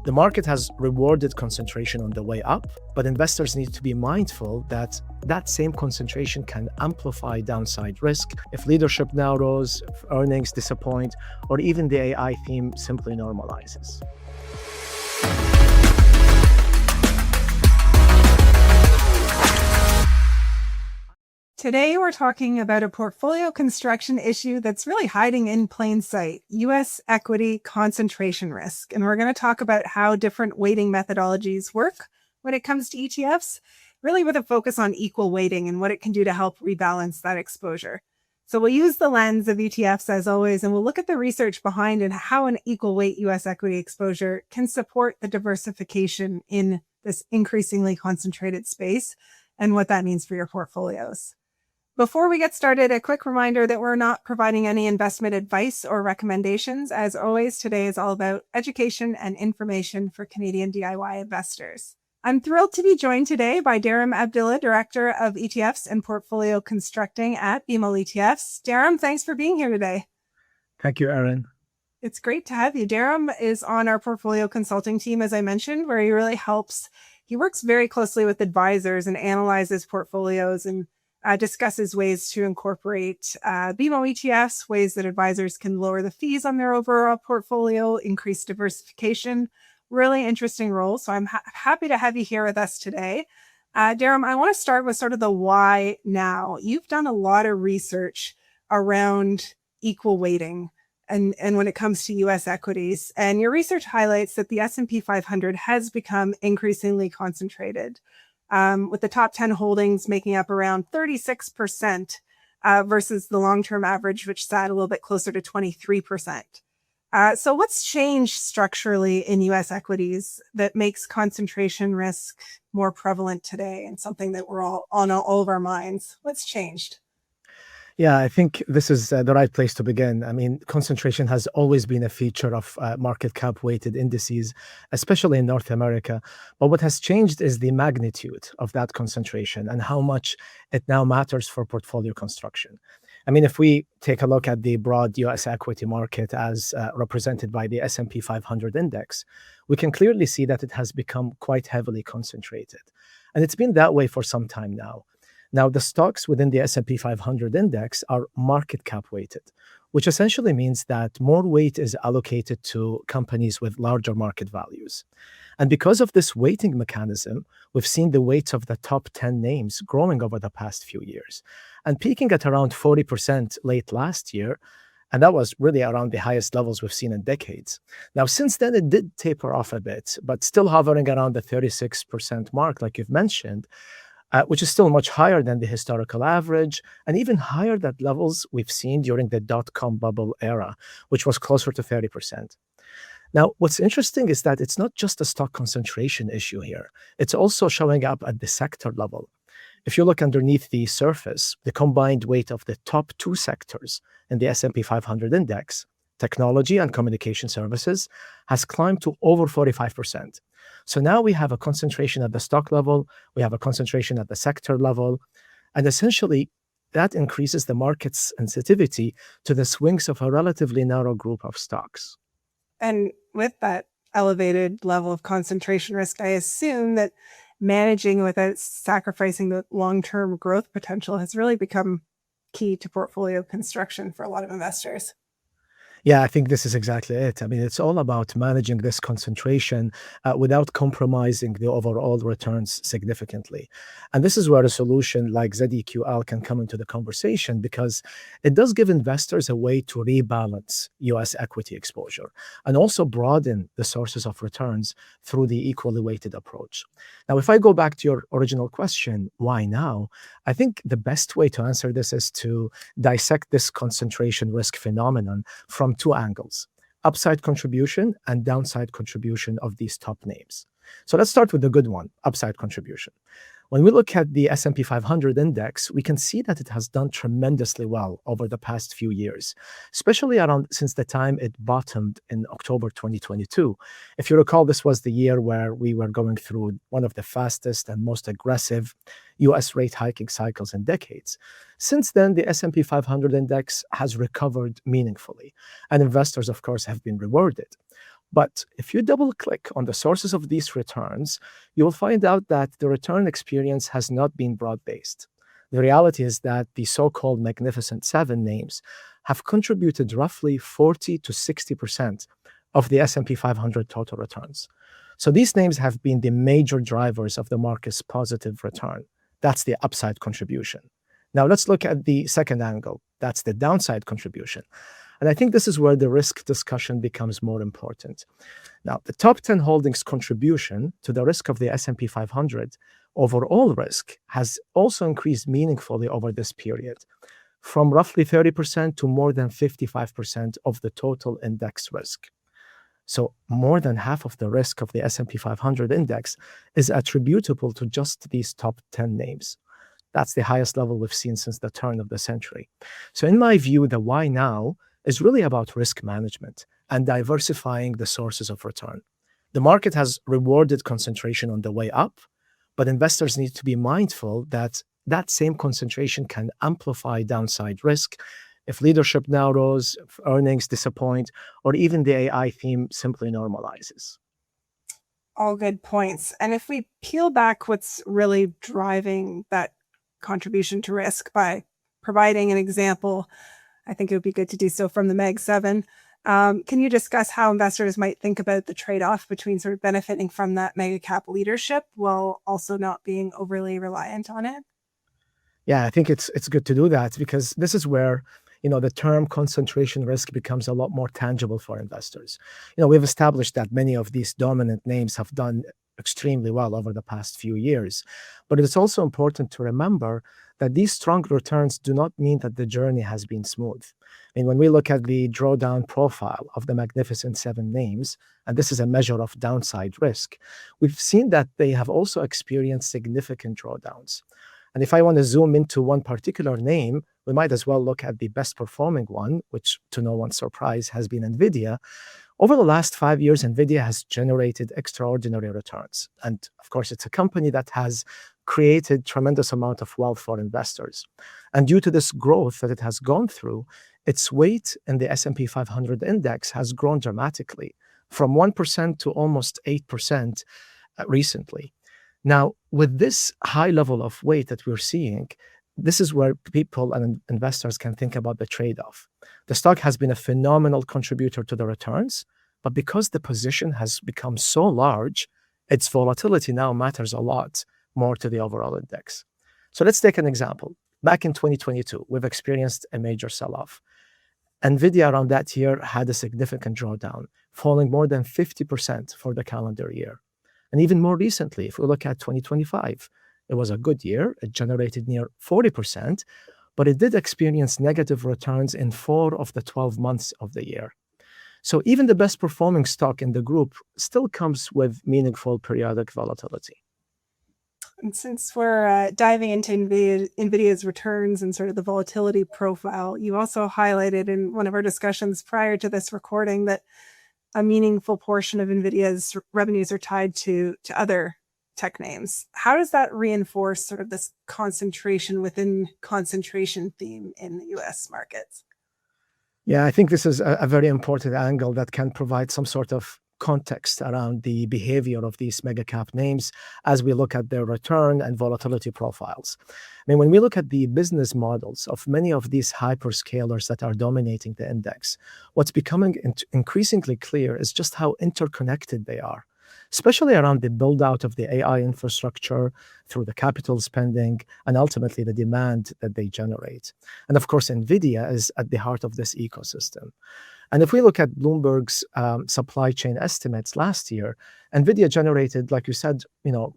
The market has rewarded concentration on the way up, but investors need to be mindful that that same concentration can amplify downside risk if leadership narrows, if earnings disappoint, or even the AI theme simply normalizes. Today, we're talking about a portfolio construction issue that's really hiding in plain sight, U.S. equity concentration risk. And we're going to talk about how different weighting methodologies work when it comes to ETFs, really with a focus on equal weighting and what it can do to help rebalance that exposure. So we'll use the lens of ETFs as always, and we'll look at the research behind and how an equal weight U.S. equity exposure can support the diversification in this increasingly concentrated space and what that means for your portfolios. Before we get started, a quick reminder that we're not providing any investment advice or recommendations. As always, today is all about education and information for Canadian DIY investors. I'm thrilled to be joined today by Darim Abdullah, Director of ETFs and Portfolio Consulting at BMO ETFs. Darim, thanks for being here today. Thank you, Erin. It's great to have you. Darim is on our portfolio consulting team, as I mentioned, where he really helps. He works very closely with advisors and analyzes portfolios and discusses ways to incorporate BMO ETFs, ways that advisors can lower the fees on their overall portfolio, increase diversification. Really interesting role. So I'm happy to have you here with us today. Darim, I want to start with sort of the why now. You've done a lot of research around equal weighting and when it comes to U.S. equities. And your research highlights that the S&P 500 has become increasingly concentrated, with the top 10 holdings making up around 36% versus the long-term average, which sat a little bit closer to 23%. So what's changed structurally in U.S. equities that makes concentration risk more prevalent today and something that we're all on all of our minds? What's changed? Yeah, I think this is the right place to begin. I mean, concentration has always been a feature of market cap weighted indices, especially in North America. But what has changed is the magnitude of that concentration and how much it now matters for portfolio construction. I mean, if we take a look at the broad US equity market as represented by the S&P 500 index, we can clearly see that it has become quite heavily concentrated. And it's been that way for some time now. Now, the stocks within the S&P 500 index are market cap weighted, which essentially means that more weight is allocated to companies with larger market values. And because of this weighting mechanism, we've seen the weights of the top 10 names growing over the past few years and peaking at around 40% late last year. And that was really around the highest levels we've seen in decades. Now, since then, it did taper off a bit, but still hovering around the 36% mark, like you've mentioned, which is still much higher than the historical average and even higher than levels we've seen during the dot-com bubble era, which was closer to 30%. Now, what's interesting is that it's not just a stock concentration issue here. It's also showing up at the sector level. If you look underneath the surface, the combined weight of the top two sectors in the S&P 500 index, technology and communication services, has climbed to over 45%. So now we have a concentration at the stock level, we have a concentration at the sector level, and essentially that increases the market's sensitivity to the swings of a relatively narrow group of stocks. And with that elevated level of concentration risk, I assume that managing without sacrificing the long-term growth potential has really become key to portfolio construction for a lot of investors. Yeah, I think this is exactly it. I mean, it's all about managing this concentration without compromising the overall returns significantly. And this is where a solution like ZEQL can come into the conversation because it does give investors a way to rebalance US equity exposure and also broaden the sources of returns through the equally weighted approach. Now, if I go back to your original question, why now? I think the best way to answer this is to dissect this concentration risk phenomenon from two angles: upside contribution and downside contribution of these top names. So let's start with the good one, upside contribution. When we look at the S&P 500 index, we can see that it has done tremendously well over the past few years, especially around since the time it bottomed in October 2022. If you recall, this was the year where we were going through one of the fastest and most aggressive US rate hiking cycles in decades. Since then, the S&P 500 index has recovered meaningfully, and investors, of course, have been rewarded. But if you double click on the sources of these returns, you will find out that the return experience has not been broad-based. The reality is that the so-called Magnificent Seven names have contributed roughly 40 to 60% of the S&P 500 total returns. So these names have been the major drivers of the market's positive return. That's the upside contribution. Now let's look at the second angle. That's the downside contribution. And I think this is where the risk discussion becomes more important. Now, the top 10 holdings contribution to the risk of the S&P 500 overall risk has also increased meaningfully over this period, from roughly 30% to more than 55% of the total index risk. So more than half of the risk of the S&P 500 index is attributable to just these top 10 names. That's the highest level we've seen since the turn of the century. So in my view, the why now is really about risk management and diversifying the sources of return. The market has rewarded concentration on the way up, but investors need to be mindful that that same concentration can amplify downside risk if leadership narrows, if earnings disappoint, or even the AI theme simply normalizes. All good points. And if we peel back what's really driving that contribution to risk by providing an example, I think it would be good to do so from the Mag 7. Can you discuss how investors might think about the trade-off between sort of benefiting from that mega cap leadership while also not being overly reliant on it? Yeah, I think it's good to do that because this is where the term concentration risk becomes a lot more tangible for investors. We've established that many of these dominant names have done extremely well over the past few years. But it's also important to remember that these strong returns do not mean that the journey has been smooth. I mean, when we look at the drawdown profile of the Magnificent Seven names, and this is a measure of downside risk, we've seen that they have also experienced significant drawdowns. And if I want to zoom into one particular name, we might as well look at the best performing one, which to no one's surprise has been NVIDIA. Over the last 5 years, NVIDIA has generated extraordinary returns. And of course, it's a company that has created tremendous amount of wealth for investors. And due to this growth that it has gone through, its weight in the S&P 500 index has grown dramatically, from 1% to almost 8% recently. Now, with this high level of weight that we're seeing, this is where people and investors can think about the trade-off. The stock has been a phenomenal contributor to the returns, but because the position has become so large, its volatility now matters a lot more to the overall index. So let's take an example. Back in 2022, we've experienced a major sell-off. NVIDIA around that year had a significant drawdown, falling more than 50% for the calendar year. And even more recently, if we look at 2025, it was a good year. It generated near 40%, but it did experience negative returns in 4 of the 12 months of the year. So even the best performing stock in the group still comes with meaningful periodic volatility. And since we're diving into NVIDIA's returns and sort of the volatility profile, you also highlighted in one of our discussions prior to this recording that a meaningful portion of NVIDIA's revenues are tied to other tech names. How does that reinforce sort of this concentration within concentration theme in the US markets? Yeah, I think this is a very important angle that can provide some sort of context around the behavior of these mega cap names as we look at their return and volatility profiles. I mean, when we look at the business models of many of these hyperscalers that are dominating the index, what's becoming increasingly clear is just how interconnected they are, especially around the build out of the AI infrastructure through the capital spending and ultimately the demand that they generate. And of course, NVIDIA is at the heart of this ecosystem. And if we look at Bloomberg's supply chain estimates last year, NVIDIA generated, like you said,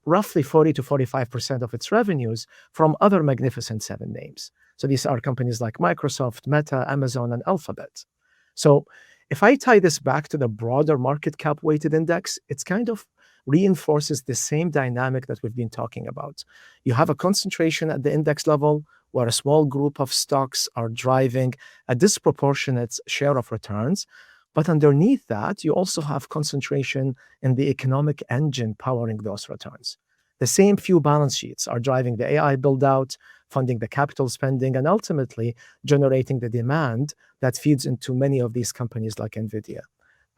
roughly 40 to 45% of its revenues from other Magnificent Seven names. So these are companies like Microsoft, Meta, Amazon, and Alphabet. So if I tie this back to the broader market cap weighted index, it's kind of reinforces the same dynamic that we've been talking about. You have a concentration at the index level where a small group of stocks are driving a disproportionate share of returns. But underneath that, you also have concentration in the economic engine powering those returns. The same few balance sheets are driving the AI build out, funding the capital spending, and ultimately generating the demand that feeds into many of these companies like NVIDIA.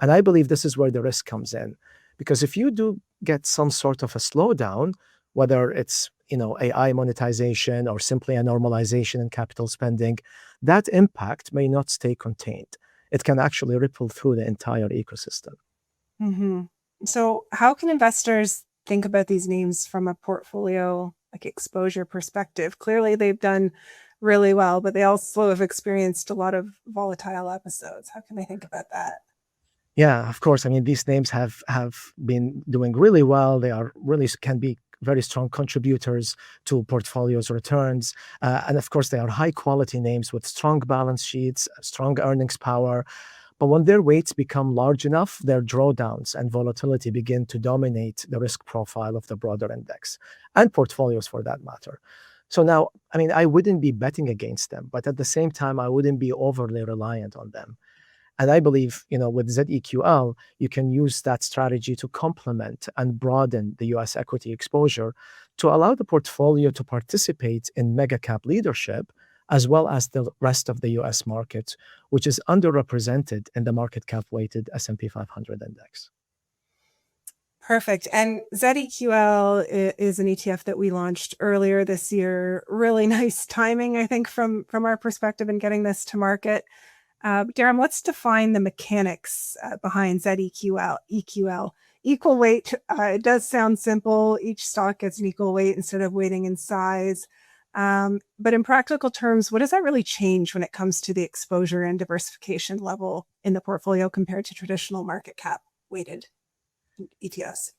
And I believe this is where the risk comes in. Because if you do get some sort of a slowdown, whether it's AI monetization or simply a normalization in capital spending, that impact may not stay contained. It can actually ripple through the entire ecosystem. Mm-hmm. So how can investors think about these names from a portfolio exposure perspective? Clearly, they've done really well, but they also have experienced a lot of volatile episodes. How can they think about that? Yeah, of course. I mean, these names have been doing really well. They are really can be very strong contributors to portfolios returns. And of course, they are high quality names with strong balance sheets, strong earnings power. But when their weights become large enough, their drawdowns and volatility begin to dominate the risk profile of the broader index and portfolios for that matter. So now, I mean, I wouldn't be betting against them, but at the same time, I wouldn't be overly reliant on them. And I believe, with ZEQL, you can use that strategy to complement and broaden the US equity exposure to allow the portfolio to participate in mega cap leadership, as well as the rest of the US market, which is underrepresented in the market cap weighted S&P 500 index. Perfect. And ZEQL is an ETF that we launched earlier this year. Really nice timing, I think, from our perspective in getting this to market. Darim, let's define the mechanics behind ZEQL. Equal weight, it does sound simple. Each stock gets an equal weight instead of weighting in size. But in practical terms, what does that really change when it comes to the exposure and diversification level in the portfolio compared to traditional market cap weighted ETFs?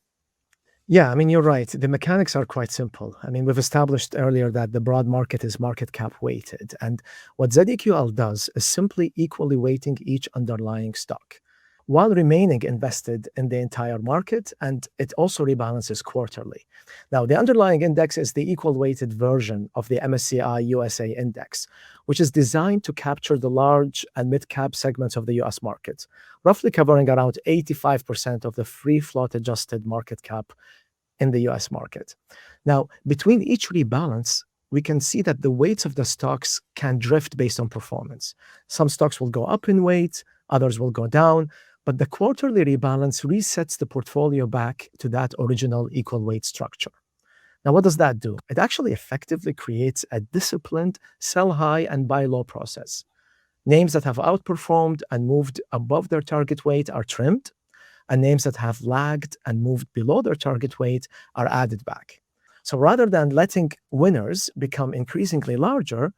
Yeah, I mean, you're right. The mechanics are quite simple. I mean, we've established earlier that the broad market is market cap weighted. And what ZEQL does is simply equally weighting each underlying stock while remaining invested in the entire market. And it also rebalances quarterly. Now, the underlying index is the equal weighted version of the MSCI USA index, which is designed to capture the large and mid cap segments of the US market, roughly covering around 85% of the free float adjusted market cap in the US market. Now, between each rebalance, we can see that the weights of the stocks can drift based on performance. Some stocks will go up in weight, others will go down, but the quarterly rebalance resets the portfolio back to that original equal weight structure. Now, what does that do? It actually effectively creates a disciplined sell high and buy low process. Names that have outperformed and moved above their target weight are trimmed, and names that have lagged and moved below their target weight are added back. So rather than letting winners become increasingly larger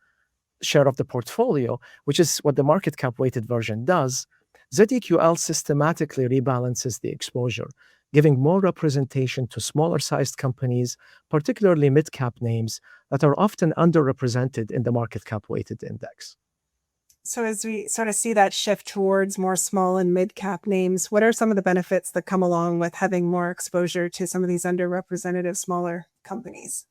share of the portfolio, which is what the market cap weighted version does, ZEQL systematically rebalances the exposure, giving more representation to smaller sized companies, particularly mid cap names that are often underrepresented in the market cap weighted index. So as we sort of see that shift towards more small and mid-cap names, what are some of the benefits that come along with having more exposure to some of these underrepresented smaller companies?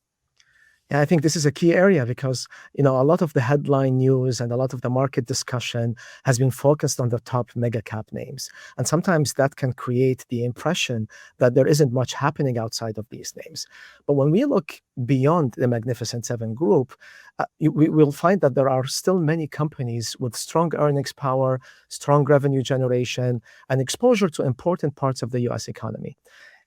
Yeah, I think this is a key area because, a lot of the headline news and a lot of the market discussion has been focused on the top mega cap names. And sometimes that can create the impression that there isn't much happening outside of these names. But when we look beyond the Magnificent Seven group, we will find that there are still many companies with strong earnings power, strong revenue generation, and exposure to important parts of the US economy.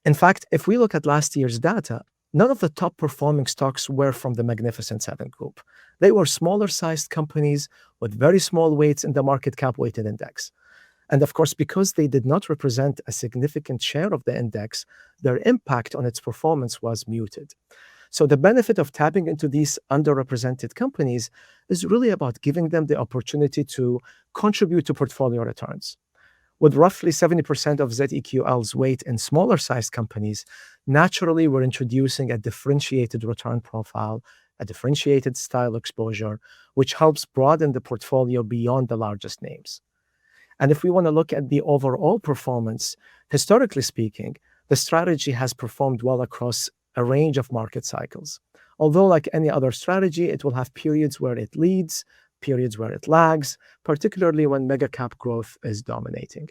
In fact, if we look at last year's data, none of the top performing stocks were from the Magnificent Seven group. They were smaller sized companies with very small weights in the market cap weighted index. And of course, because they did not represent a significant share of the index, their impact on its performance was muted. So the benefit of tapping into these underrepresented companies is really about giving them the opportunity to contribute to portfolio returns. With roughly 70% of ZEQL's weight in smaller sized companies, naturally we're introducing a differentiated return profile, a differentiated style exposure, which helps broaden the portfolio beyond the largest names. And if we want to look at the overall performance, historically speaking, the strategy has performed well across a range of market cycles. Although, like any other strategy, it will have periods where it leads, periods where it lags, particularly when mega cap growth is dominating.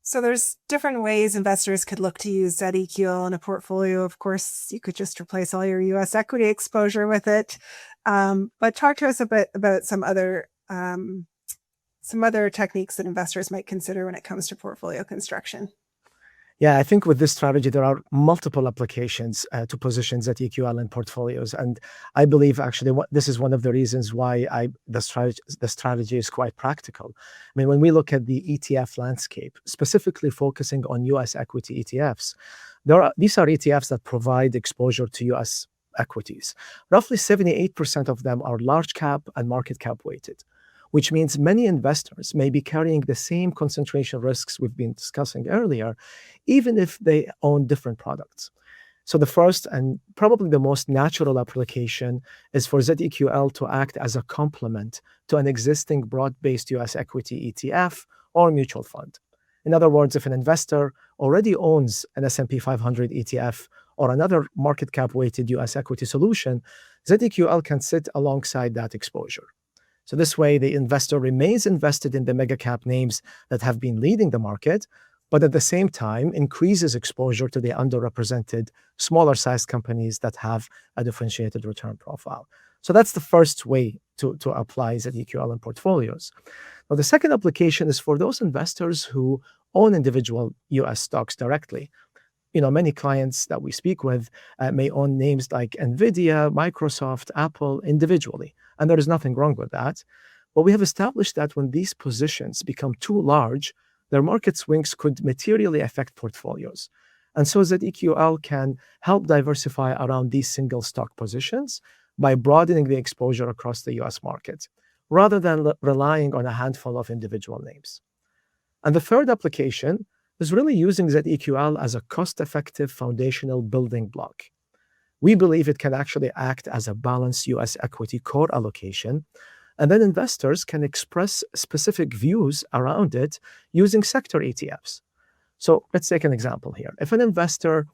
So there's different ways investors could look to use ZEQL in a portfolio. Of course, you could just replace all your US equity exposure with it. But talk to us a bit about some other some other techniques that investors might consider when it comes to portfolio construction? Yeah, I think with this strategy, there are multiple applications to position ZEQL in portfolios. And I believe actually this is one of the reasons why the strategy is quite practical. I mean, when we look at the ETF landscape, specifically focusing on US equity ETFs, these are ETFs that provide exposure to US equities. Roughly 78% of them are large cap and market cap weighted, which means many investors may be carrying the same concentration risks we've been discussing earlier, even if they own different products. So the first and probably the most natural application is for ZEQL to act as a complement to an existing broad-based US equity ETF or mutual fund. In other words, if an investor already owns an S&P 500 ETF or another market cap weighted US equity solution, ZEQL can sit alongside that exposure. So this way, the investor remains invested in the mega cap names that have been leading the market, but at the same time increases exposure to the underrepresented smaller sized companies that have a differentiated return profile. So that's the first way to apply ZEQL in portfolios. Now, the second application is for those investors who own individual US stocks directly. Many clients that we speak with may own names like NVIDIA, Microsoft, Apple individually, and there is nothing wrong with that. But we have established that when these positions become too large, their market swings could materially affect portfolios. And so ZEQL can help diversify around these single stock positions by broadening the exposure across the US market, rather than relying on a handful of individual names. And the third application is really using ZEQL as a cost-effective foundational building block. We believe it can actually act as a balanced US equity core allocation, and then investors can express specific views around it using sector ETFs. So let's take an example here. If an investor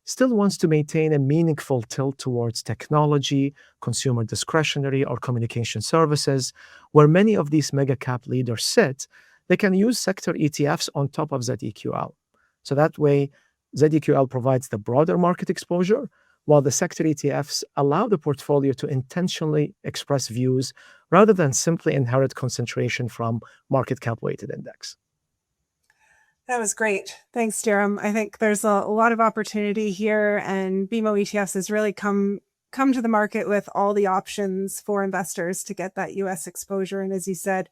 still wants to maintain a meaningful tilt towards technology, consumer discretionary, or communication services, where many of these mega cap leaders sit, they can use sector ETFs on top of ZEQL. So that way, ZEQL provides the broader market exposure, while the sector ETFs allow the portfolio to intentionally express views rather than simply inherit concentration from market cap weighted index. That was great. Thanks, Darim. I think there's a lot of opportunity here, and BMO ETFs has really come to the market with all the options for investors to get that US exposure. And as you said,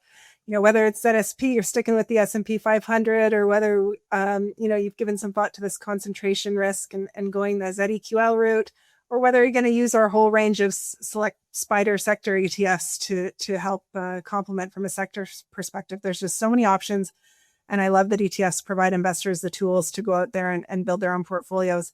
whether it's ZSP, you're sticking with the S&P 500, or whether, you've given some thought to this concentration risk and going the ZEQL route, or whether you're going to use our whole range of select spider sector ETFs to help complement from a sector perspective. There's just so many options. And I love that ETFs provide investors the tools to go out there and build their own portfolios.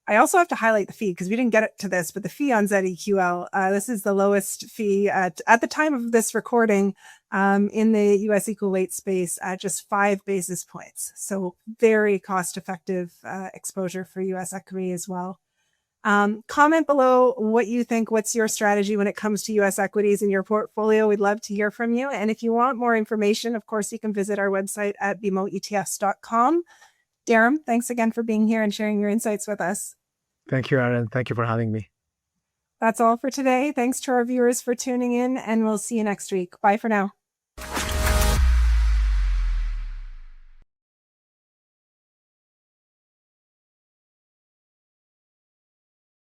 I also have to highlight the fee, because we didn't get to this, but the fee on ZEQL, this is the lowest fee at the time of this recording in the US equal weight space at just 5 basis points. So very cost-effective exposure for US equity as well. Comment below what you think. What's your strategy when it comes to US equities in your portfolio? We'd love to hear from you. And if you want more information, of course, you can visit our website at bmoetfs.com. Darim, thanks again for being here and sharing your insights with us. Thank you, Aaron. Thank you for having me. That's all for today. Thanks to our viewers for tuning in, and we'll see you next week. Bye for now.